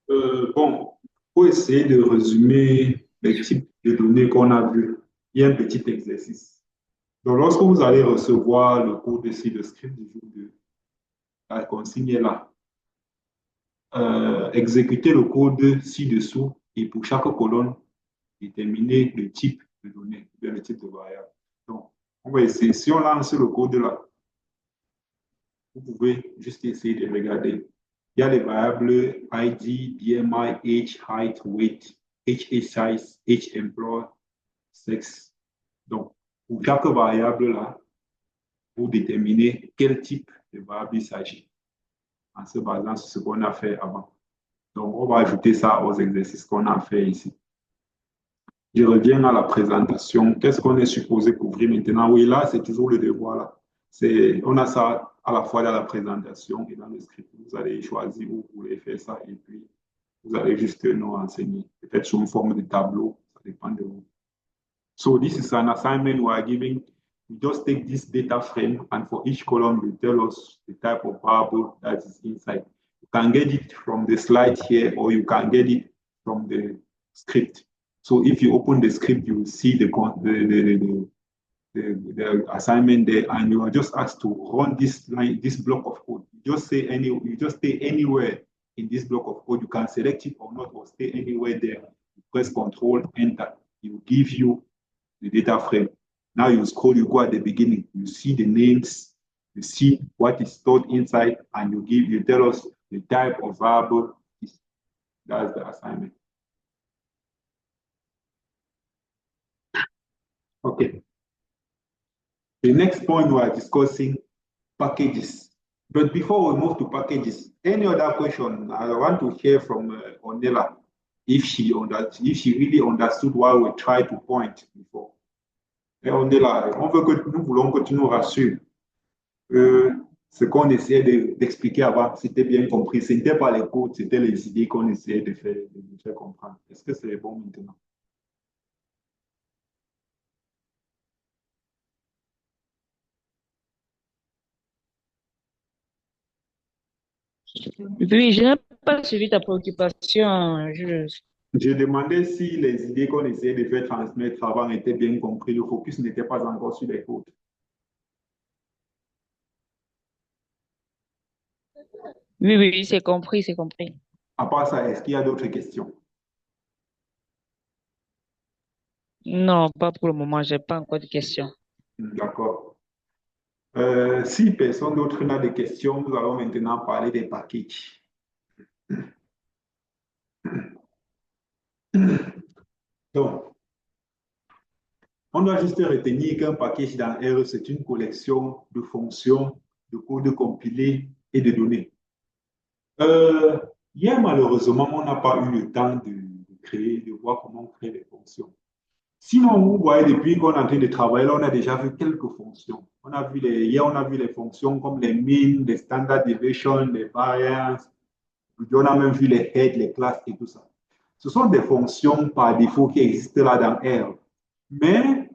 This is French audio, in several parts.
Bon, pour essayer de résumer les types de données qu'on a vus, il y a un petit exercice. Donc, lorsque vous allez recevoir le code ici, le script du jour 2, la consigne est là. Exécutez le code ci-dessous et pour chaque colonne, déterminer le type de données, bien le type de variable. Donc, on va essayer. Si on lance le code là, vous pouvez juste essayer de regarder. Il y a les variables ID, BMI, age, height, weight, HA size, H employee, sexe. Donc, pour chaque variable là, vous déterminez quel type de variable il s'agit en se basant sur ce qu'on a fait avant. Donc, on va ajouter ça aux exercices qu'on a fait ici. Je reviens à la présentation. Qu'est-ce qu'on est supposé couvrir maintenant? Oui, là, c'est toujours le devoir. Là. On a ça à la fois dans la présentation et dans le script. Vous allez choisir où vous voulez faire ça et puis vous allez juste nous renseigner. Peut-être sous une forme de tableau, ça dépend de vous. So this is an assignment we are giving. We just take this data frame and for each column, you tell us the type of variable that is inside. You can get it from the slide here or you can get it from the script. So if you open the script, you will see the assignment there, and you are just asked to run this line, this block of code. You just stay anywhere in this block of code. You can select it or not, or stay anywhere there. You press Control Enter. It will give you the data frame. Now you scroll, you go at the beginning, you see the names, you see what is stored inside, and you tell us the type of variable. That's the assignment. Okay. The next point we are discussing packages. But before we move to packages, any other question I want to hear from Onela if she really understood what we tried to point before. Et Onela, nous voulons que tu nous rassures que ce qu'on essayait d'expliquer avant, c'était bien compris. Ce n'était pas les codes, c'était les idées qu'on essayait de faire comprendre. Est-ce que c'est bon maintenant? Oui, je n'ai pas suivi ta préoccupation. J'ai demandé si les idées qu'on essayait de faire transmettre avant étaient bien comprises. Le focus n'était pas encore sur les codes. Oui, oui, oui, c'est compris, c'est compris. À part ça, est-ce qu'il y a d'autres questions? Non, pas pour le moment, j'ai pas encore de questions. D'accord. Si personne d'autre n'a de questions, nous allons maintenant parler des packages. Donc, on doit juste retenir qu'un package dans R, c'est une collection de fonctions, de codes compilés et de données. Euh, Hier, malheureusement, on n'a pas eu le temps de voir comment on crée les fonctions. Sinon, vous voyez, depuis qu'on est en train de travailler, là, on a déjà vu quelques fonctions. Hier, on a vu les fonctions comme les mean, les standard deviation, les variance. On a même vu les heads, les classes et tout ça. Ce sont des fonctions par défaut qui existent là dans R. Mais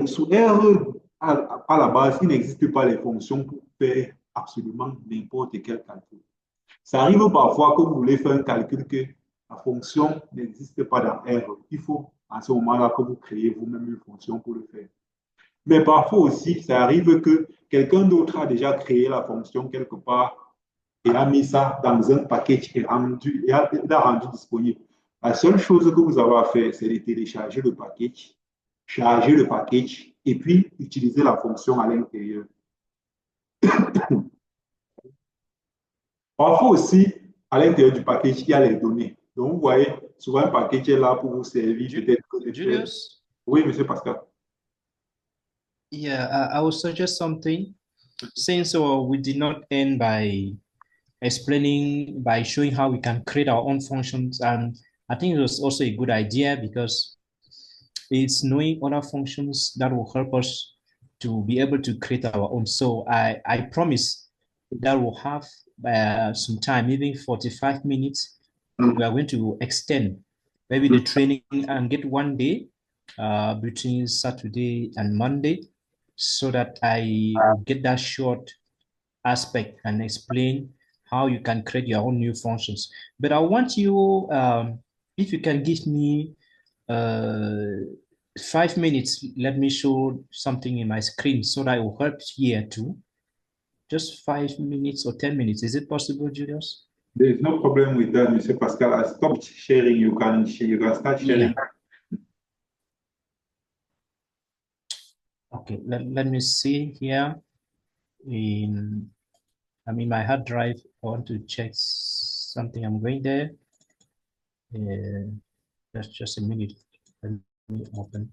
sous R, à la base, il n'existe pas les fonctions pour faire absolument n'importe quel calcul. Ça arrive parfois que vous voulez faire un calcul que la fonction n'existe pas dans R. Il faut à ce moment-là que vous créez vous-même une fonction pour le faire. Mais parfois aussi, ça arrive que quelqu'un d'autre a déjà créé la fonction quelque part et a mis ça dans un package et l'a rendu disponible. La seule chose que vous avez à faire, c'est de télécharger le package, charger le package et puis utiliser la fonction à l'intérieur. Parfois aussi, à l'intérieur du package, il y a les données. Donc, vous voyez, souvent un package est là pour vous servir peut-être de faire. Julius, Oui, monsieur Pascal. yeah, I will suggest something. Since we did not end by explaining, by showing how we can create our own functions, and I think it was also a good idea because it's knowing other functions that will help us to be able to create our own. So I promise that we'll have some time, maybe 45 minutes. We are going to extend maybe the training and get one day between Saturday and Monday so that I will get that short aspect and explain how you can create your own new functions. But I want you, if you can give me 5 minutes, let me show something in my screen so that it will help here too. Just 5 minutes or 10 minutes. Is it possible, Julius? There is no problem with that, Mr. Pascal. I stopped sharing. You can start sharing. Yeah. Okay, let me see here. I'm in my hard drive. I want to check something. I'm going there. Just a minute. Let me open.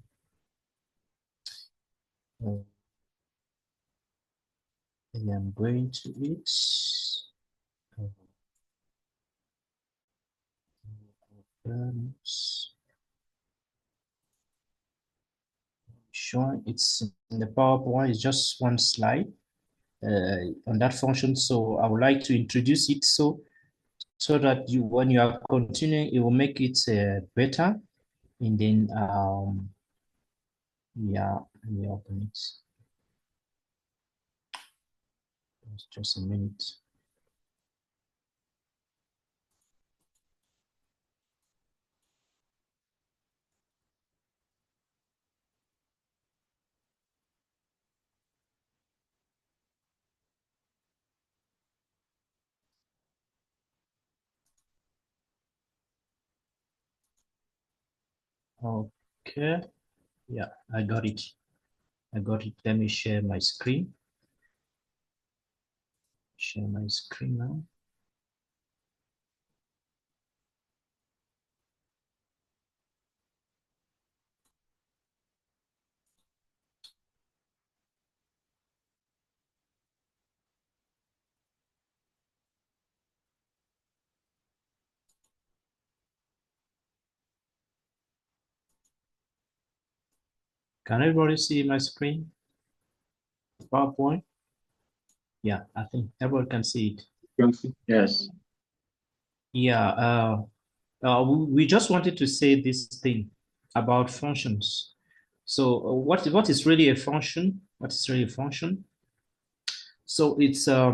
I'm going to it. Sure, it's in the PowerPoint. It's just one slide on that function. So I would like to introduce it so that when you are continuing, it will make it better. And then yeah, let me open it. Just a minute. Okay, yeah, I got it. Let me share my screen. Share my screen now. Can everybody see my screen? PowerPoint? Yeah, I think everyone can see it. Yes. Yeah, we just wanted to say this thing about functions. So what is really a function? What is really a function? So it's a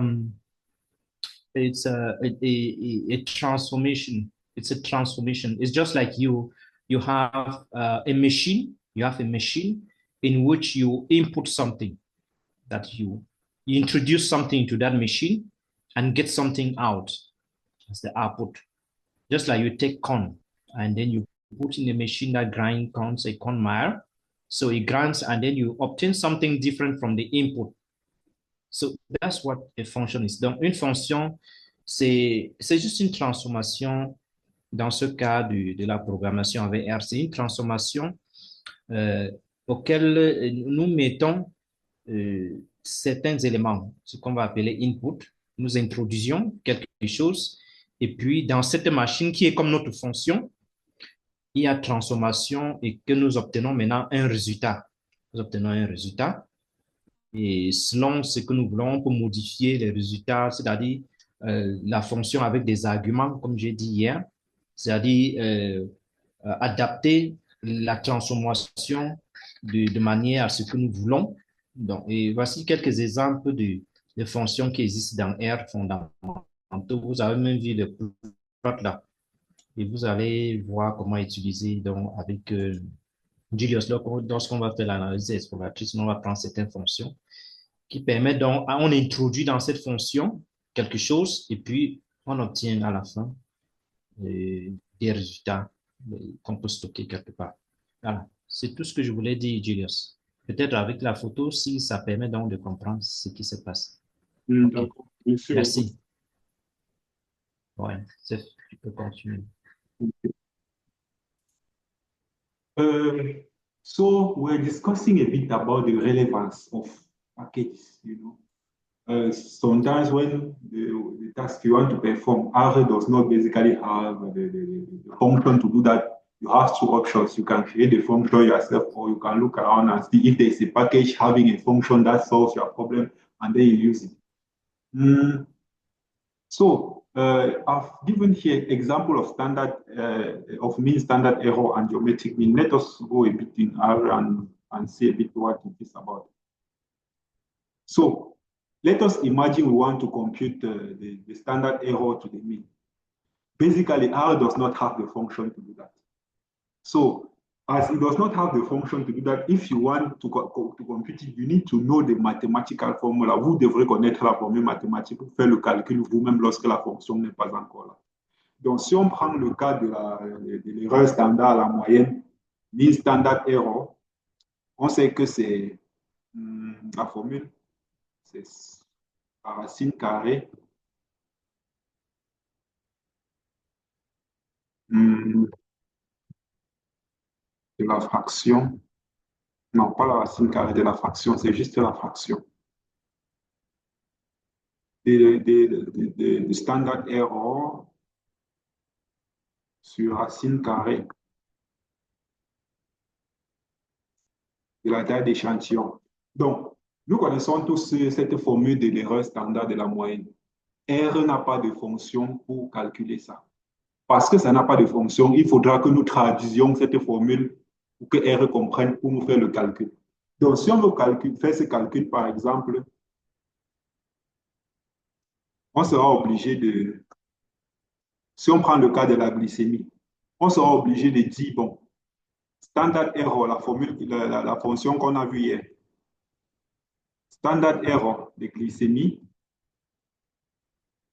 transformation. It's a transformation. It's just like you have a machine. You have a machine in which you input something, that you introduce something to that machine and get something out as the output. Just like you take corn and then you put in a machine that grinds corn, say corn mire. So it grinds and then you obtain something different from the input. So that's what a function is. Donc, une fonction, c'est juste une transformation. Dans ce cas de la programmation avec R, c'est une transformation auquel nous mettons certains éléments, ce qu'on va appeler input. Nous introduisons quelque chose et puis dans cette machine qui est comme notre fonction, il y a transformation et que nous obtenons maintenant un résultat. Nous obtenons un résultat et selon ce que nous voulons, on peut modifier les résultats, c'est-à-dire la fonction avec des arguments, comme j'ai dit hier, c'est-à-dire adapter la transformation de manière à ce que nous voulons. Donc, et voici quelques exemples de fonctions qui existent dans R fondamentaux. Vous avez même vu le plot là. Et vous allez voir comment utiliser donc, avec Julius. Lorsqu'on va faire l'analyse exploratrice, on va prendre certaines fonctions qui permettent donc, on introduit dans cette fonction quelque chose et puis on obtient à la fin des résultats qu'on peut stocker quelque part. Voilà, c'est tout ce que je voulais dire, Julius. Peut-être avec la photo, si ça permet donc de comprendre ce qui se passe. Okay. Merci. Ouais, tu peux continuer. So we're discussing a bit about the relevance of packages, sometimes when the task you want to perform, R does not basically have the function to do that. You have two options. You can create the function yourself, or you can look around and see if there's a package having a function that solves your problem, and then you use it. So I've given here example of standard of mean, standard error, and geometric mean. Let us go a bit in R and see a bit what it is about. So let us imagine we want to compute the standard error to the mean. Basically, R does not have the function to do that. So, as it does not have the function to do that, if you want to compute it, you need to know the mathematical formula. Vous devrez connaître la formule mathématique pour faire le calcul vous-même lorsque la fonction n'est pas encore là. Donc, si on prend le cas de l'erreur standard, la moyenne, mean standard error, on sait que c'est la formule, c'est la racine carrée de la fraction. Non, pas la racine carrée de la fraction, c'est juste la fraction. De standard error sur racine carrée de la taille d'échantillon. Donc, nous connaissons tous cette formule de l'erreur standard de la moyenne. R n'a pas de fonction pour calculer ça. Parce que ça n'a pas de fonction, il faudra que nous traduisions cette formule pour que R comprenne pour nous faire le calcul. Donc, si on veut faire ce calcul, par exemple, on sera obligé de... Si on prend le cas de la glycémie, on sera obligé de dire, bon, standard error, la formule, la fonction qu'on a vue hier, standard error de glycémie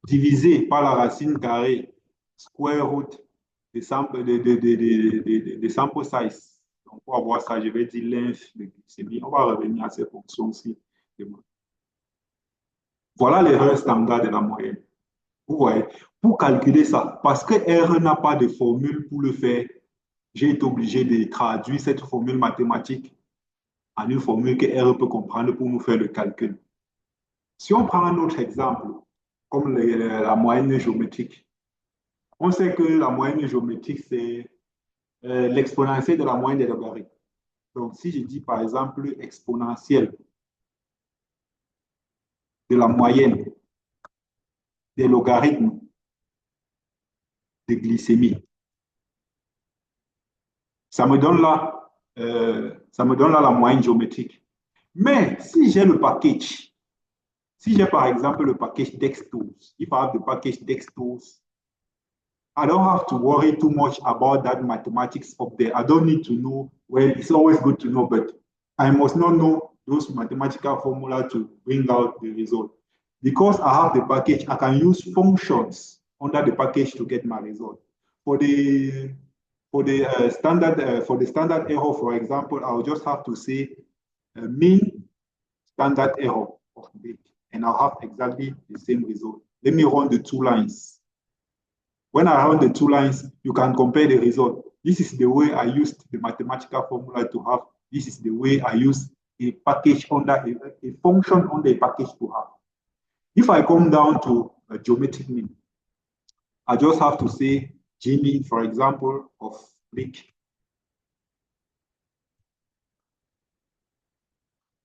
divisé par la racine carrée square root de sample size. Donc, pour avoir ça, je vais dire length de glycémie. On va revenir à ces fonctions-ci. Voilà l'erreur standard de la moyenne. Vous voyez, pour calculer ça, parce que R n'a pas de formule pour le faire, j'ai été obligé de traduire cette formule mathématique en une formule que R peut comprendre pour nous faire le calcul. Si on prend un autre exemple, comme la moyenne géométrique, on sait que la moyenne géométrique, c'est l'exponentielle de la moyenne des logarithmes. Donc, si je dis par exemple exponentielle de la moyenne des logarithmes de glycémie, ça me donne là la moyenne géométrique. Mais si j'ai le package, si j'ai par exemple le package DEX-Tools, if I have the package DEX-Tools, I don't have to worry too much about that mathematics up there. I don't need to know, well, it's always good to know, but I must not know those mathematical formula to bring out the result. Because I have the package, I can use functions under the package to get my result. For the standard error, for example, I'll just have to say mean standard error of bit, and I'll have exactly the same result. Let me run the two lines. When I run the two lines, you can compare the result. This is the way I used the mathematical formula to have. This is the way I use a package under a function under a package to have. If I come down to a geometric mean, I just have to say G mean, for example, of brick.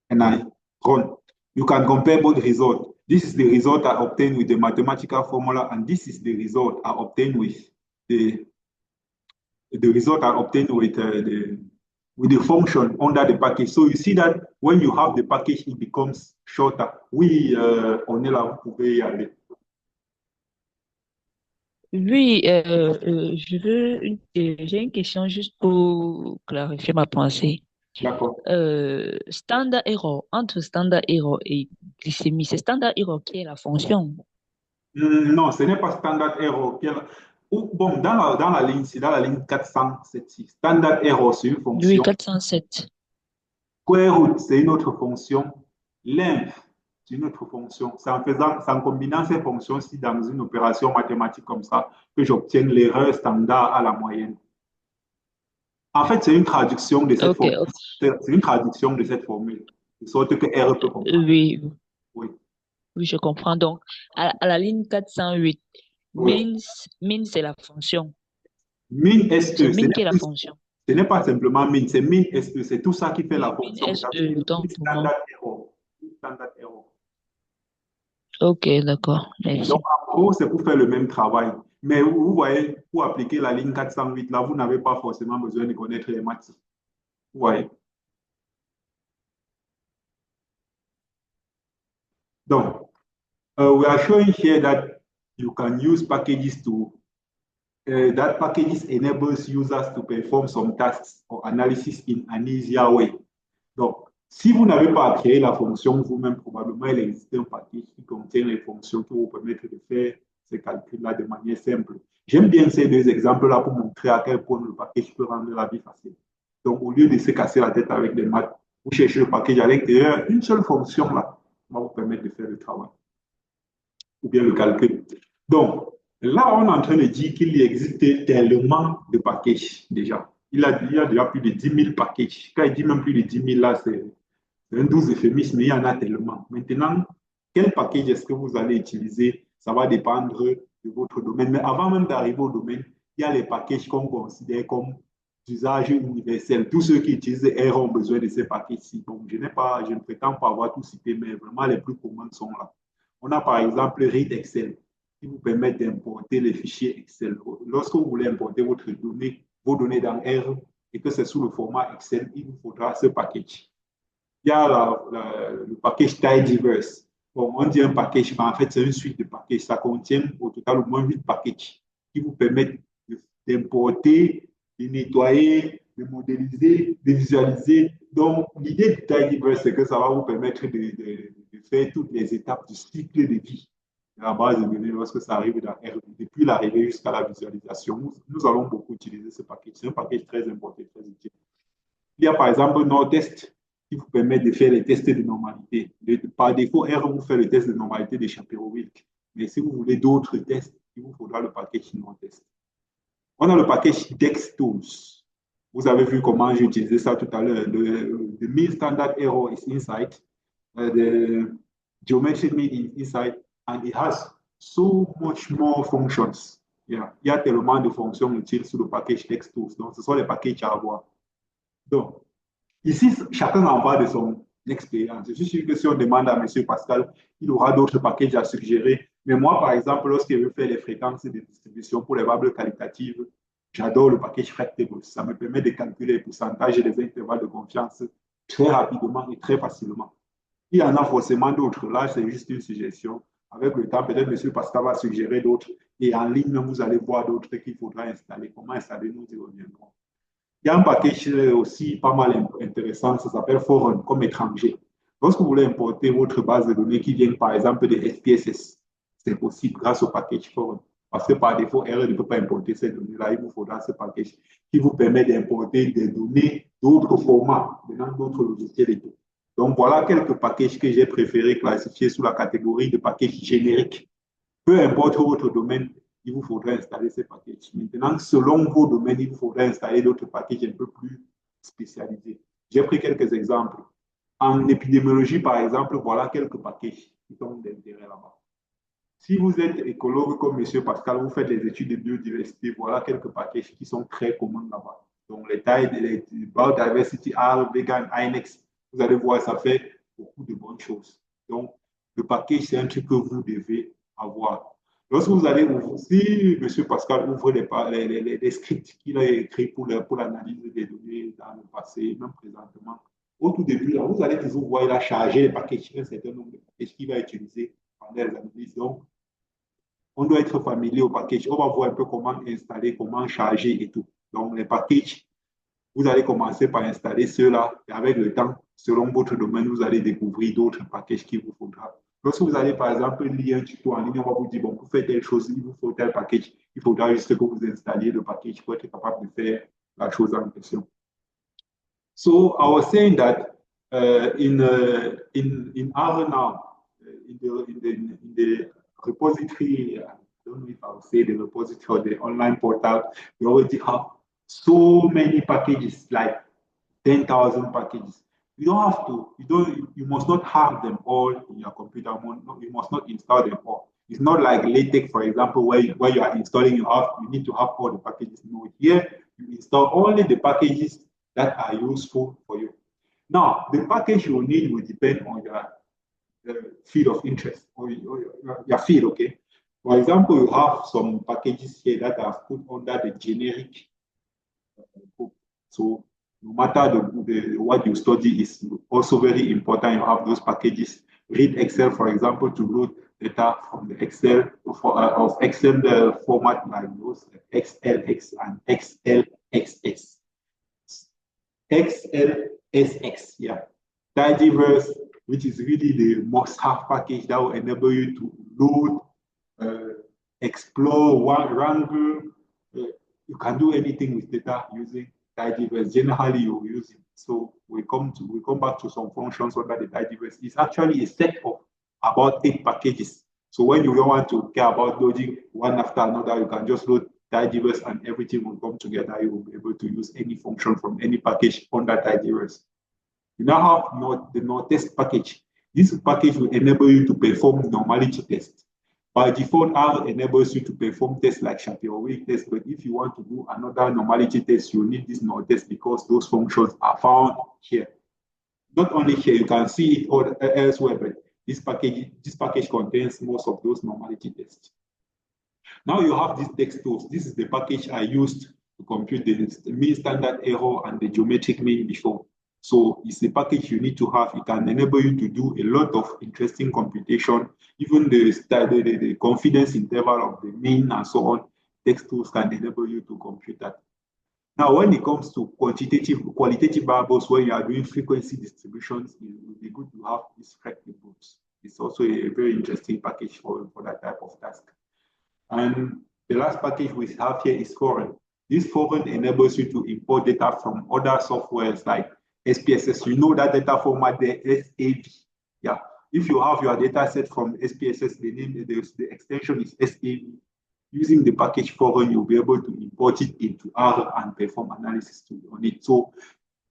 And I run. You can compare both results. This is the result I obtained with the mathematical formula, and this is the result I obtained with the result I obtained with the function under the package. So you see that when you have the package, it becomes shorter. Oui, on est là, vous pouvez y aller. Oui, j'ai une question juste pour clarifier ma pensée. D'accord. Standard error, entre standard error et glycémie, c'est standard error qui est la fonction. Non, ce n'est pas standard error. Bon, dans la ligne, c'est dans la ligne 407. Standard error, c'est une fonction. Oui, 407. Square root, c'est une autre fonction. Length, c'est une autre fonction. C'est en combinant ces fonctions-ci dans une opération mathématique comme ça que j'obtiens l'erreur standard à la moyenne. En fait, c'est une traduction de cette formule. C'est une traduction de cette formule, de sorte que R peut comprendre. Oui. Oui. Oui, je comprends. Donc, à la ligne 408, oui. Min, c'est la fonction. Min SE, Min qui est la fonction. Ce n'est pas simplement min, c'est min SE, c'est tout ça qui fait la fonction. Min SE, donc, standard error. Standard error. Ok, d'accord. Merci. Donc, en gros, c'est pour faire le même travail. Mais vous voyez, pour appliquer la ligne 408, là, vous n'avez pas forcément besoin de connaître les maths. Vous voyez. Donc, We are showing here that you can use packages to, that packages enables users to perform some tasks or analysis in an easier way. Donc, si vous n'avez pas créé la fonction vous-même, probablement il existe un package qui contient les fonctions qui vous permettent de faire ces calculs-là de manière simple. J'aime bien ces deux exemples-là pour montrer à quel point le package peut rendre la vie facile. Donc, au lieu de se casser la tête avec des maths, vous cherchez le package à l'intérieur, une seule fonction là va vous permettre de faire le travail ou bien le calcul. Donc, là, on est en train de dire qu'il existe tellement de packages déjà. Il y a déjà plus de 10 000 packages. Quand il dit même plus de 10 000, là, c'est un 12 euphémisme, mais il y en a tellement. Maintenant, quel package est-ce que vous allez utiliser? Ça va dépendre de votre domaine. Mais avant même d'arriver au domaine, il y a les packages qu'on considère comme d'usage universel. Tous ceux qui utilisent R ont besoin de ces packages-ci. Donc, je ne prétends pas avoir tout cité, mais vraiment les plus communs sont là. On a par exemple Read Excel qui vous permet d'importer les fichiers Excel. Lorsque vous voulez importer vos données dans R et que c'est sous le format Excel, il vous faudra ce package. Il y a le package Tidyverse. Bon, on dit un package, mais en fait, c'est une suite de packages. Ça contient au total au moins 8 packages qui vous permettent d'importer, de nettoyer, de modéliser, de visualiser. Donc, l'idée du Tidyverse, c'est que ça va vous permettre de faire toutes les étapes du cycle de vie de la base de données lorsque ça arrive dans R, depuis l'arrivée jusqu'à la visualisation. Nous allons beaucoup utiliser ce package. C'est un package très important, très utile. Il y a par exemple NordTest qui vous permet de faire les tests de normalité. Par défaut, R vous fait le test de normalité de Shapiro-Wilk. Mais si vous voulez d'autres tests, il vous faudra le package NordTest. On a le package DexTools. Vous avez vu comment j'ai utilisé ça tout à l'heure. The mean standard error is inside. The geometric mean is inside. And it has so much more functions. Yeah. Il y a tellement de fonctions utiles sur le package DexTools. Donc, ce sont les packages à avoir. Donc, ici, chacun en parle de son expérience. Je suis sûr que si on demande à M. Pascal, il aura d'autres packages à suggérer. Mais moi, par exemple, lorsque je veux faire les fréquences de distribution pour les variables qualitatives, j'adore le package FracTables. Ça me permet de calculer les pourcentages et les intervalles de confiance très rapidement et très facilement. Il y en a forcément d'autres. Là, c'est juste une suggestion. Avec le temps, peut-être M. Pascal va suggérer d'autres. Et en ligne, vous allez voir d'autres qu'il faudra installer. Comment installer, nous y reviendrons. Il y a un package aussi pas mal intéressant, ça s'appelle Forum comme étranger. Lorsque vous voulez importer votre base de données qui vient par exemple de SPSS, c'est possible grâce au package Forum. Parce que par défaut, R ne peut pas importer ces données-là, il vous faudra ce package qui vous permet d'importer des données d'autres formats, dans d'autres logiciels et tout. Donc voilà quelques packages que j'ai préféré classifier sous la catégorie de packages génériques. Peu importe votre domaine, il vous faudra installer ces packages. Maintenant, selon vos domaines, il vous faudra installer d'autres packages un peu plus spécialisés. J'ai pris quelques exemples. En épidémiologie, par exemple, voilà quelques packages qui sont d'intérêt là-bas. Si vous êtes écologue comme M. Pascal, vous faites les études de biodiversité, voilà quelques packages qui sont très communs là-bas. Donc, les tailles, les Biodiversity R, Vegan, INEX, vous allez voir, ça fait beaucoup de bonnes choses. Donc, le package, c'est un truc que vous devez avoir. Lorsque vous allez ouvrir, si M. Pascal ouvre les scripts qu'il a écrits pour l'analyse des données dans le passé, même présentement, au tout début, là, vous allez toujours voir, il a chargé les packages, un certain nombre de packages qu'il va utiliser pendant les analyses. Donc, on doit être familier au package. On va voir un peu comment installer, comment charger et tout. Donc, les packages, vous allez commencer par installer ceux-là et avec le temps, selon votre domaine, vous allez découvrir d'autres packages qu'il vous faudra. Lorsque vous allez, par exemple, lire un tuto en ligne, on va vous dire, bon, vous faites telle chose, il vous faut tel package. Il faudra juste que vous installiez le package pour être capable de faire la chose en question. So, I was saying that in R now, in the repository, I don't know if I would say the repository or the online portal, we already have so many packages, like 10,000 packages. You don't have to, you must not have them all in your computer. You must not install them all. It's not like LaTeX, for example, where you are installing, you need to have all the packages. No, here you install only the packages that are useful for you. Now, the package you will need will depend on your field of interest or your field, okay? For example, you have some packages here that are put under the generic. So no matter what you study is also very important. You have those packages. Read Excel, for example, to load data from the Excel of Excel format like those XLX and XLXX. XLSX, yeah. Tidyverse, which is really the must-have package that will enable you to load, explore, wrangle. You can do anything with data using Tidyverse. Generally, you use it. So we come back to some functions under the Tidyverse. It's actually a set of about 8 packages. So when you don't want to care about loading one after another, you can just load Tidyverse and everything will come together. You will be able to use any function from any package under Tidyverse. You now have the NoTest package. This package will enable you to perform normality tests. By default, R enables you to perform tests like Shapiro-Wilk test, but if you want to do another normality test, you need this NoTest because those functions are found here. Not only here, you can see it elsewhere, but this package contains most of those normality tests. Now you have these text tools. This is the package I used to compute the mean standard error and the geometric mean before. So it's a package you need to have. It can enable you to do a lot of interesting computation, even the confidence interval of the mean and so on. Text tools can enable you to compute that. Now, when it comes to qualitative variables, when you are doing frequency distributions, it would be good to have these inputs. It's also a very interesting package for that type of task. And the last package we have here is Foreign. This Foreign enables you to import data from other softwares like SPSS. You know that data format there, SAV. Yeah. If you have your data set from SPSS, the extension is SAV. Using the package Foreign, you'll be able to import it into R and perform analysis on it. So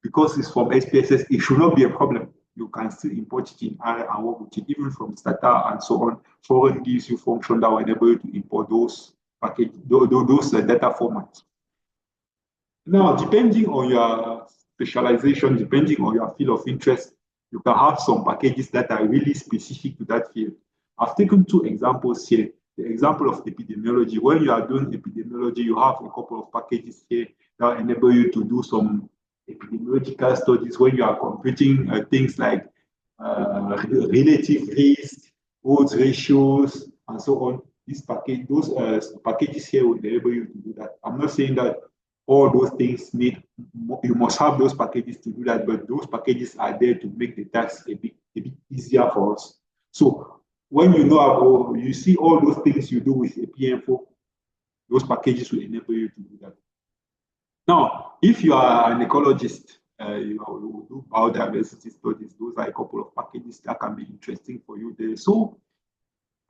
because it's from SPSS, it should not be a problem. You can still import it in R and work with it, even from Stata and so on. Foreign gives you function that will enable you to import those data formats. Now, depending on your specialization, depending on your field of interest, you can have some packages that are really specific to that field. I've taken 2 examples here. The example of epidemiology. When you are doing epidemiology, you have a couple of packages here that enable you to do some epidemiological studies when you are computing things like relative risk, odds ratios, and so on. Those packages here will enable you to do that. I'm not saying that all those things you must have those packages to do that, but those packages are there to make the task a bit easier for us. So when you see all those things you do with a PMFO, those packages will enable you to do that. Now, if you are an ecologist, you do biodiversity studies, those are a couple of packages that can be interesting for you there. So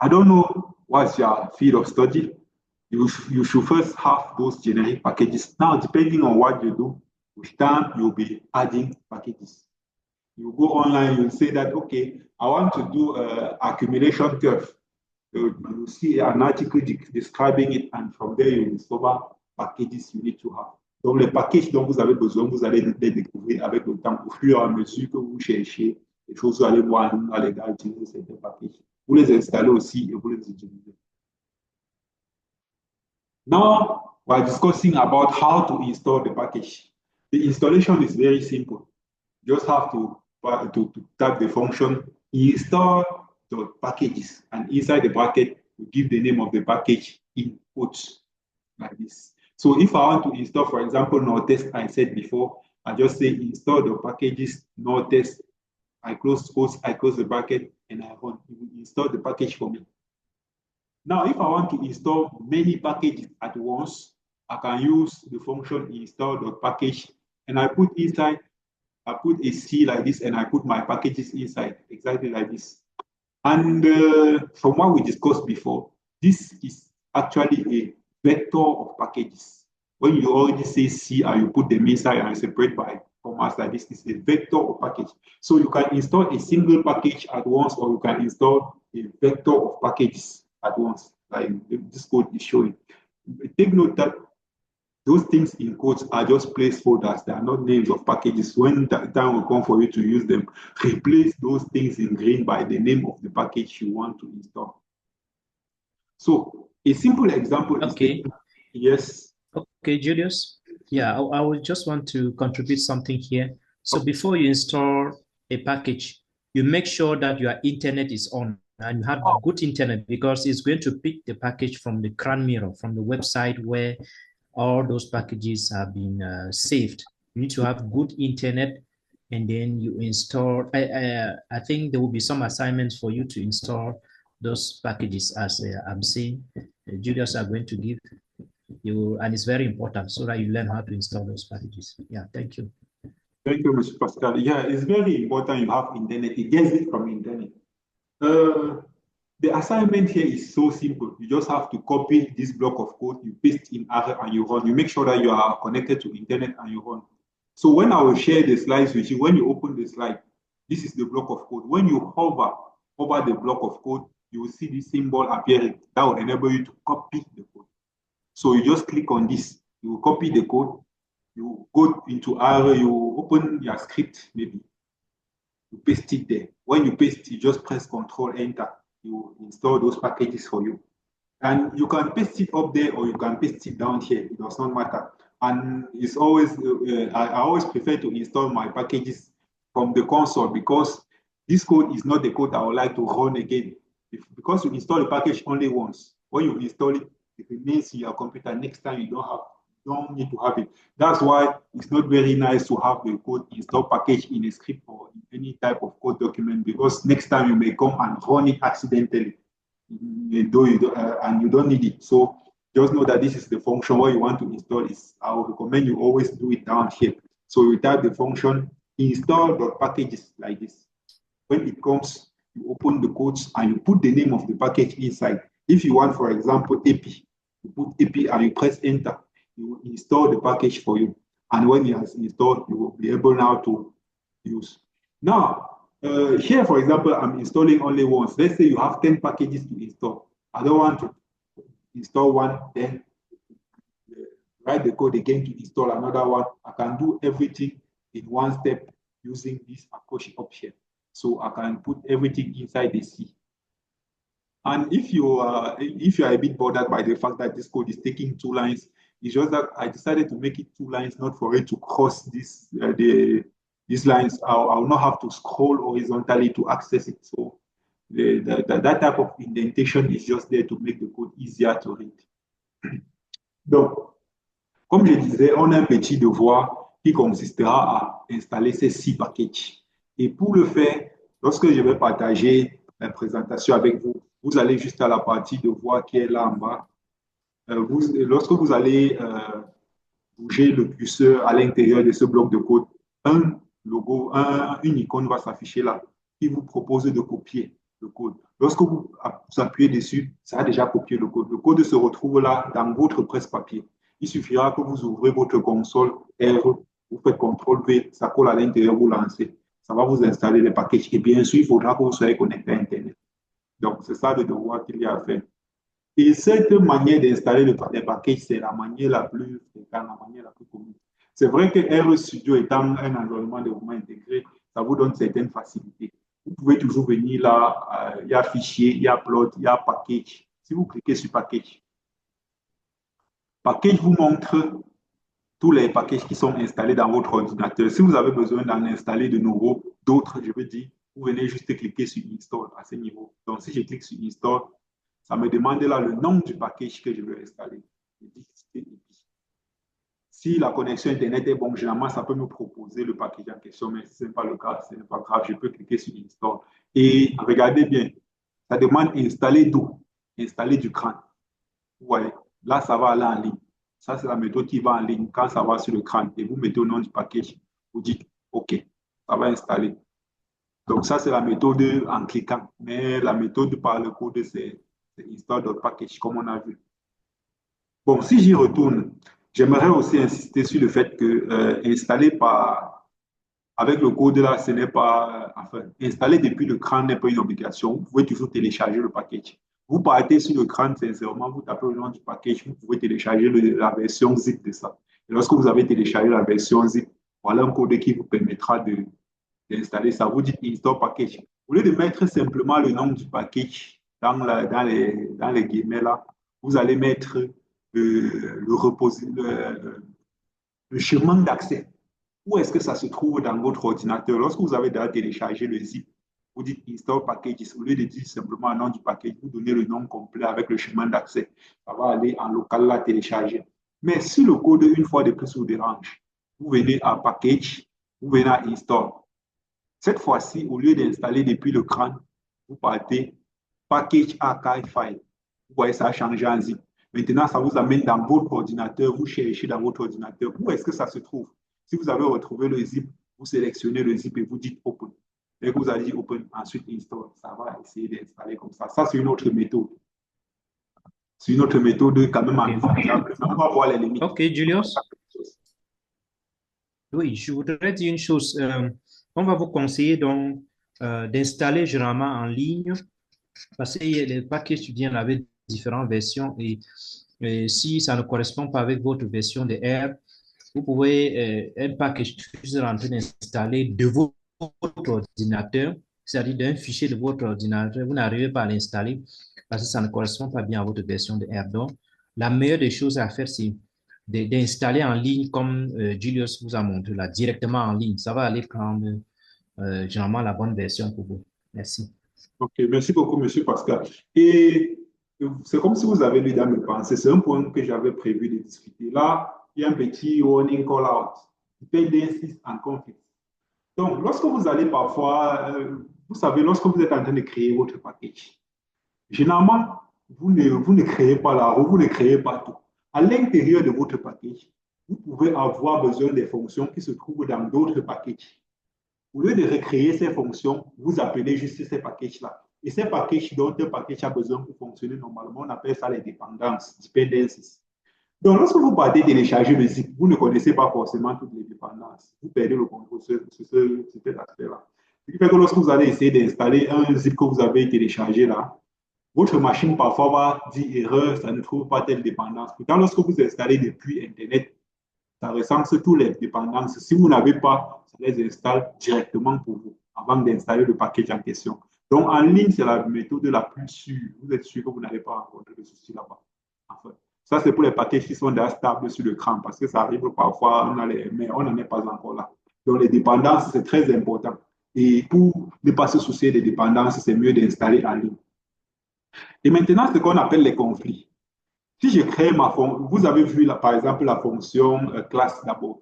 I don't know what's your field of study. You should first have those generic packages. Now, depending on what you do, with time, you'll be adding packages. You go online, you say that, okay, I want to do accumulation curve. You see an article describing it, and from there, you discover packages you need to have. Donc, les packages dont vous avez besoin, vous allez les découvrir avec le temps, au fur et à mesure que vous cherchez les choses, vous allez voir les gars utiliser certains packages. Vous les installez aussi et vous les utilisez. Now, we're discussing about how to install the package. The installation is very simple. You just have to type the function install.packages, and inside the bracket, you give the name of the package in quotes like this. So if I want to install, for example, NoTest, I said before, I just say install the packages NoTest. I close quotes, I close the bracket, and I want to install the package for me. Now, if I want to install many packages at once, I can use the function install.package, and I put inside, I put a C like this, and I put my packages inside, exactly like this. And from what we discussed before, this is actually a vector of packages. When you already say C and you put them inside and separate by formats like this, is a vector of package. So you can install a single package at once, or you can install a vector of packages at once, like this code is showing. Take note that those things in quotes are just placeholders. They are not names of packages. When the time will come for you to use them, replace those things in green by the name of the package you want to install. So a simple example is... Yes. Okay, Julius. Yeah, I would just want to contribute something here. So before you install a package, you make sure that your internet is on. and you have good internet, because it's going to pick the package from the CRAN mirror, from the website where all those packages have been saved. You need to have good internet, and then you install. I think there will be some assignments for you to install those packages, as I'm saying. Julius are going to give you, and it's very important so that you learn how to install those packages. Yeah, thank you. Thank you, Mr. Pascal. Yeah, it's very important you have internet. It gets it from internet. The assignment here is so simple. You just have to copy this block of code, you paste in R and you run. You make sure that you are connected to internet and you run. So when I will share the slides with you, when you open the slide, this is the block of code. When you hover over the block of code, you will see this symbol appearing. That will enable you to copy the code. So you just click on this. You will copy the code. You go into R, you open your script, maybe. You paste it there. When you paste, you just press Control Enter. You install those packages for you. And you can paste it up there or you can paste it down here. It does not matter. And it's always, I always prefer to install my packages from the console, because this code is not the code I would like to run again. Because you install the package only once. When you install it, it remains in your computer. Next time you don't need to have it. That's why it's not very nice to have the code install package in a script or in any type of code document, because next time you may come and run it accidentally, and you don't need it. So just know that this is the function. What you want to install is, I would recommend you always do it down here. So you type the function install.packages like this. When it comes, you open the codes and you put the name of the package inside. If you want, for example, AP, you put AP and you press enter. You will install the package for you. And when it has installed, you will be able now to use. Now, here, for example, I'm installing only once. Let's say you have 10 packages to install. I don't want to install one, then write the code again to install another one. I can do everything in one step using this approach option. So I can put everything inside the C. And if you are a bit bothered by the fact that this code is taking 2 lines, it's just that I decided to make it 2 lines, not for it to cross these lines. I'll not have to scroll horizontally to access it. So that type of indentation is just there to make the code easier to read. Donc, comme je disais, on a un petit devoir qui consistera à installer ces 6 packages. Et pour le faire, lorsque je vais partager la présentation avec vous, vous allez juste à la partie devoir qui est là en bas. Lorsque vous allez bouger le curseur à l'intérieur de ce bloc de code, un logo, une icône va s'afficher là qui vous propose de copier le code. Lorsque vous appuyez dessus, ça a déjà copié le code. Le code se retrouve là dans votre presse-papier. Il suffira que vous ouvrez votre console R, vous faites CTRL-V, ça colle à l'intérieur, vous lancez. Ça va vous installer les packages. Et bien sûr, il faudra que vous soyez connecté à Internet. Donc, c'est ça le devoir qu'il y a à faire. Et cette manière d'installer les packages, c'est la manière la plus fréquente, la manière la plus commune. C'est vrai que RStudio étant un environnement de développement intégré, ça vous donne certaines facilités. Vous pouvez toujours venir là, il y a fichier, il y a plot, il y a package. Si vous cliquez sur package, package vous montre tous les packages qui sont installés dans votre ordinateur. Si vous avez besoin d'en installer de nouveaux, d'autres, je veux dire, vous venez juste cliquer sur install à ce niveau. Donc, si je clique sur install, ça me demande là le nom du package que je veux installer. Si la connexion Internet est bonne, généralement, ça peut me proposer le package en question, mais si ce n'est pas le cas, ce n'est pas grave, je peux cliquer sur install. Et regardez bien, ça demande installer d'où? Installer du CRAN. Vous voyez, là, ça va aller en ligne. Ça, c'est la méthode qui va en ligne quand ça va sur le CRAN. Et vous mettez au nom du package, vous dites OK, ça va installer. Donc, ça, c'est la méthode en cliquant. Mais la méthode par le code, c'est install.package, comme on a vu. Bon, si j'y retourne, j'aimerais aussi insister sur le fait que installer avec le code là, ce n'est pas, enfin, installer depuis le CRAN n'est pas une obligation. Vous pouvez toujours télécharger le package. Vous partez sur le CRAN, sincèrement, vous tapez le nom du package, vous pouvez télécharger la version zip de ça. Et lorsque vous avez téléchargé la version zip, voilà un code qui vous permettra d'installer ça. Vous dites install package. Au lieu de mettre simplement le nom du package dans les guillemets là, vous allez mettre le chemin d'accès. Où est-ce que ça se trouve dans votre ordinateur? Lorsque vous avez déjà téléchargé le zip, vous dites install packages. Au lieu de dire simplement le nom du package, vous donnez le nom complet avec le chemin d'accès. Ça va aller en local là télécharger. Mais si le code, une fois de plus, vous dérange, vous venez à package, vous venez à install. Cette fois-ci, au lieu d'installer depuis le CRAN, vous partez package archive file. Vous voyez, ça a changé en zip. Maintenant, ça vous amène dans votre ordinateur, vous cherchez dans votre ordinateur où est-ce que ça se trouve. Si vous avez retrouvé le zip, vous sélectionnez le zip et vous dites open. Dès que vous avez dit open, ensuite install, ça va essayer d'installer comme ça. Ça, c'est une autre méthode. C'est une autre méthode quand même envisageable. On va voir les limites. Ok, Julius. Oui, je voudrais dire une chose. On va vous conseiller donc d'installer généralement en ligne parce que les packages étudiants avaient différentes versions et si ça ne correspond pas avec votre version de R, vous pouvez un package que en train d'installer de votre ordinateur, c'est-à-dire d'un fichier de votre ordinateur, vous n'arrivez pas à l'installer parce que ça ne correspond pas bien à votre version de R. Donc, la meilleure des choses à faire, c'est d'installer en ligne comme Julius vous a montré là, directement en ligne. Ça va aller prendre généralement la bonne version pour vous. Merci. Ok, merci beaucoup, M. Pascal. Et c'est comme si vous avez lu dans mes pensées. C'est un point que j'avais prévu de discuter. Là, il y a un petit warning call out. Dependencies and conflicts. Donc, lorsque vous allez parfois, vous savez, lorsque vous êtes en train de créer votre package, généralement, vous ne créez pas la roue, vous ne créez pas tout. À l'intérieur de votre package, vous pouvez avoir besoin des fonctions qui se trouvent dans d'autres packages. Au lieu de recréer ces fonctions, vous appelez juste ces packages-là. Et ces packages dont un package a besoin pour fonctionner normalement, on appelle ça les dépendances, dependencies. Donc, lorsque vous partez télécharger le zip, vous ne connaissez pas forcément toutes les dépendances. Vous perdez le contrôle sur cet aspect-là. Ce qui fait que lorsque vous allez essayer d'installer un zip que vous avez téléchargé là, votre machine parfois va dire erreur, ça ne trouve pas telle dépendance. Pourtant, lorsque vous installez depuis Internet, ça recense toutes les dépendances. Si vous n'avez pas, ça les installe directement pour vous avant d'installer le package en question. Donc, en ligne, c'est la méthode la plus sûre. Vous êtes sûr que vous n'allez pas rencontrer de soucis là-bas. Enfin, ça, c'est pour les packages qui sont déjà stables sur l'écran parce que ça arrive parfois, mais on n'en est pas encore là. Donc, les dépendances, c'est très important. Et pour ne pas se soucier des dépendances, c'est mieux d'installer en ligne. Et maintenant, ce qu'on appelle les conflits. Si je crée ma fonction, vous avez vu là, par exemple la fonction classe d'abord.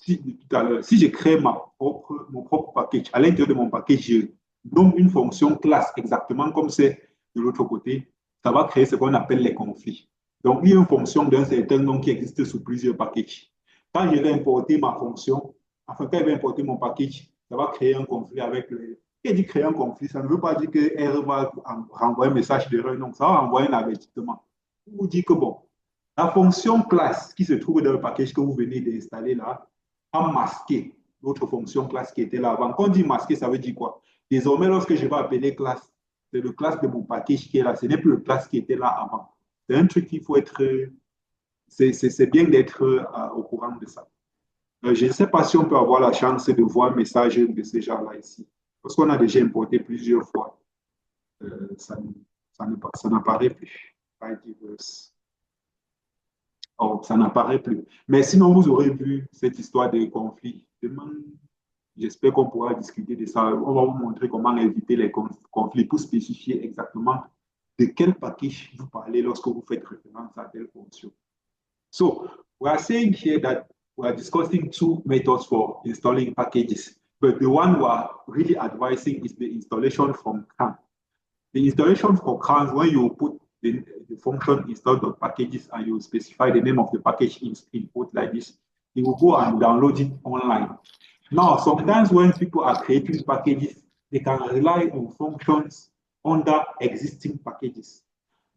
Tout à l'heure, si je crée mon propre package, à l'intérieur de mon package, je nomme une fonction classe exactement comme c'est de l'autre côté, ça va créer ce qu'on appelle les conflits. Donc, il y a une fonction d'un certain nom qui existe sous plusieurs packages. Quand je vais importer ma fonction, enfin, quand je vais importer mon package, ça va créer un conflit avec le. Qui dit créer un conflit, ça ne veut pas dire que R va renvoyer un message d'erreur, non, ça va envoyer un avertissement. Vous dit que bon, la fonction classe qui se trouve dans le package que vous venez d'installer là a masqué l'autre fonction classe qui était là avant. Quand on dit masqué, ça veut dire quoi? Désormais, lorsque je vais appeler classe, c'est le classe de mon package qui est là. Ce n'est plus le classe qui était là avant. C'est un truc qu'il faut être. C'est bien d'être au courant de ça. Je ne sais pas si on peut avoir la chance de voir un message de ce genre-là ici. Parce qu'on a déjà importé plusieurs fois. Ça n'apparaît plus. Oh, ça n'apparaît plus. Mais sinon, vous aurez vu cette histoire de conflit. J'espère qu'on pourra discuter de ça. On va vous montrer comment éviter les conflits pour spécifier exactement de quel package vous parlez lorsque vous faites référence à telle fonction. So, we are saying here that we are discussing two methods for installing packages, but the one we are really advising is the installation from CRAN. The installation for CRAN, when you put the function install.packages and you specify the name of the package input like this, it will go and download it online. Now, sometimes when people are creating packages, they can rely on functions under existing packages.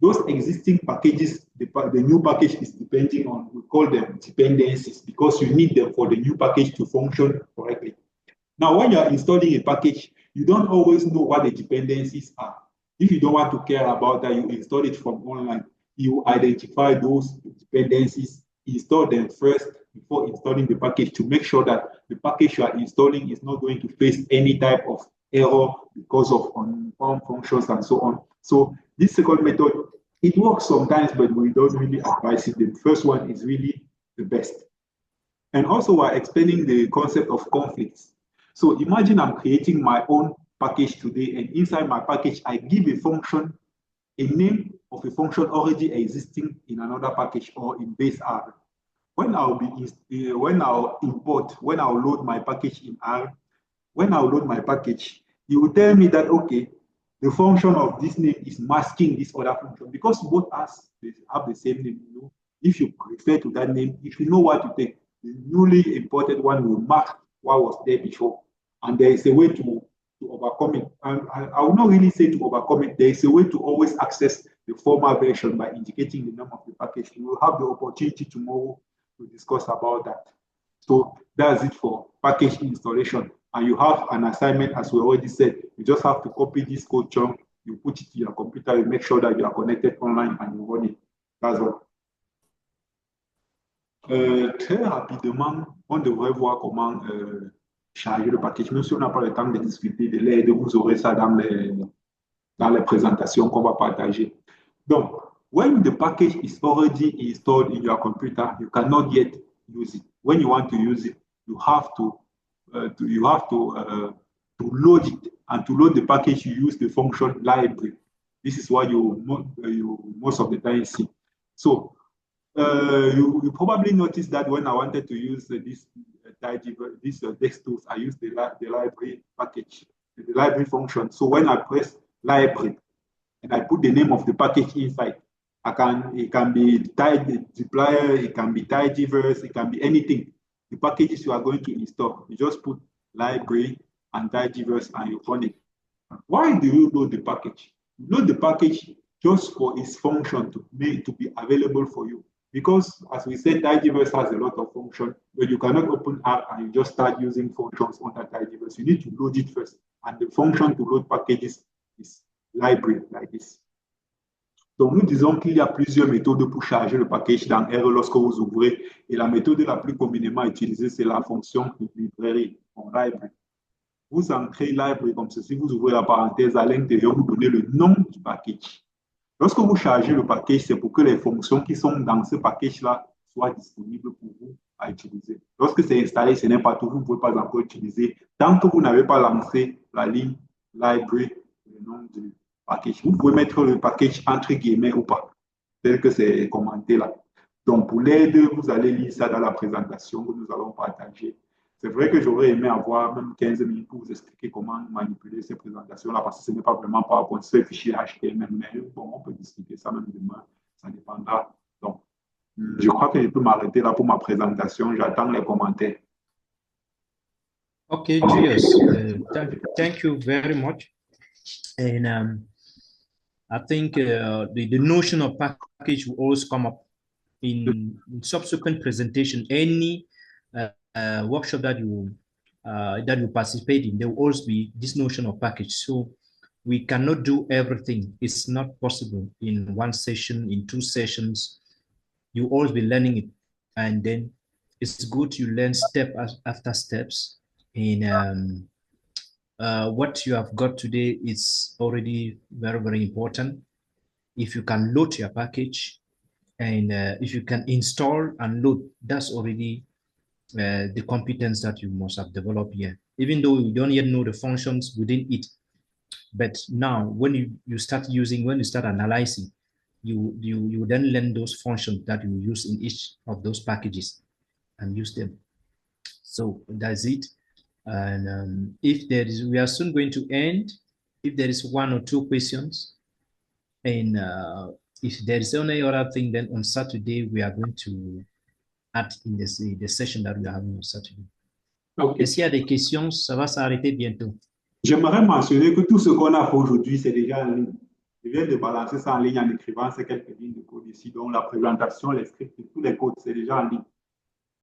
Those existing packages, the new package is depending on, we call them dependencies because you need them for the new package to function correctly. Now, when you're installing a package, you don't always know what the dependencies are. If you don't want to care about that, you install it from online. You identify those dependencies, install them first before installing the package to make sure that the package you are installing is not going to face any type of error because of unfound functions and so on. So this second method, it works sometimes, but we don't really advise it. The first one is really the best. And also we're explaining the concept of conflicts. So imagine I'm creating my own package today, and inside my package, I give a function, a name of a function already existing in another package or in base R. When I'll import, when I'll load my package in R, when I'll load my package, it will tell me that, okay, the function of this name is masking this other function because both have the same name. You know? If you refer to that name, if you know what to take, the newly imported one will mark what was there before. And there is a way to overcome it. And I will not really say to overcome it. There is a way to always access the former version by indicating the name of the package. We will have the opportunity tomorrow to discuss about that. So that's it for package installation. And you have an assignment, as we already said. You just have to copy this code chunk, you put it to your computer, you make sure that you are connected online and you run it. That's all. Très rapidement, on devrait voir comment charger le package. Même si on n'a pas le temps de discuter de l'aide, vous aurez ça dans les présentations qu'on va partager. Donc, when the package is already installed in your computer, you cannot yet use it. When you want to use it, you have to load it, and to load the package, you use the function library. This is what you most of the time see. So you probably noticed that when I wanted to use this text tools, I used the library package, the library function. So when I press library and I put the name of the package inside, it can be dplyr, it can be tidyverse, it can be anything. The packages you are going to install, you just put library and tidyverse and you run it. Why do you load the package? You load the package just for its function to be available for you. Because as we said, tidyverse has a lot of functions, but you cannot open up and you just start using functions under tidyverse. You need to load it first. And the function to load packages is library, like this. Donc, nous disons qu'il y a plusieurs méthodes pour charger le package dans R lorsque vous ouvrez. Et la méthode la plus communément utilisée, c'est la fonction librairie, library. Vous entrez library comme ceci, vous ouvrez la parenthèse, à l'intérieur, vous donnez le nom du package. Lorsque vous chargez le package, c'est pour que les fonctions qui sont dans ce package-là soient disponibles pour vous à utiliser. Lorsque c'est installé, ce n'est pas tout, vous ne pouvez pas encore utiliser. Tant que vous n'avez pas lancé la ligne library, le nom du package. Vous pouvez mettre le package entre guillemets ou pas, tel que c'est commenté là. Donc, pour l'aide, vous allez lire ça dans la présentation que nous allons partager. C'est vrai que j'aurais aimé avoir même 15 minutes pour vous expliquer comment manipuler ces présentations-là, parce que ce n'est pas vraiment PowerPoint, c'est un fichier HTML, mais bon, on peut discuter ça même demain, ça dépendra. Donc, je crois que je peux m'arrêter là pour ma présentation. J'attends les commentaires. Okay, Julius, thank you very much. And I think the notion of package will always come up in subsequent presentation. Any workshop that you participate in, there will always be this notion of package. So we cannot do everything. It's not possible in one session, in two sessions. You always be learning it, and then it's good you learn step after steps. And what you have got today is already very, very important. If you can load your package and if you can install and load, that's already the competence that you must have developed here. Even though you don't yet know the functions within it, but now when you start using, when you start analyzing, you then learn those functions that you use in each of those packages and use them. So that's it. And if there is, we are soon going to end. If there is one or two questions, and if there is any other thing, then on Saturday we are going to add in the session that we are having on Saturday. Okay. S'il y a des questions, ça va s'arrêter bientôt. J'aimerais mentionner que tout ce qu'on a fait aujourd'hui, c'est déjà en ligne. Je viens de balancer ça en ligne en écrivant ces quelques lignes de code ici, donc la présentation, les scripts, tous les codes, c'est déjà en ligne.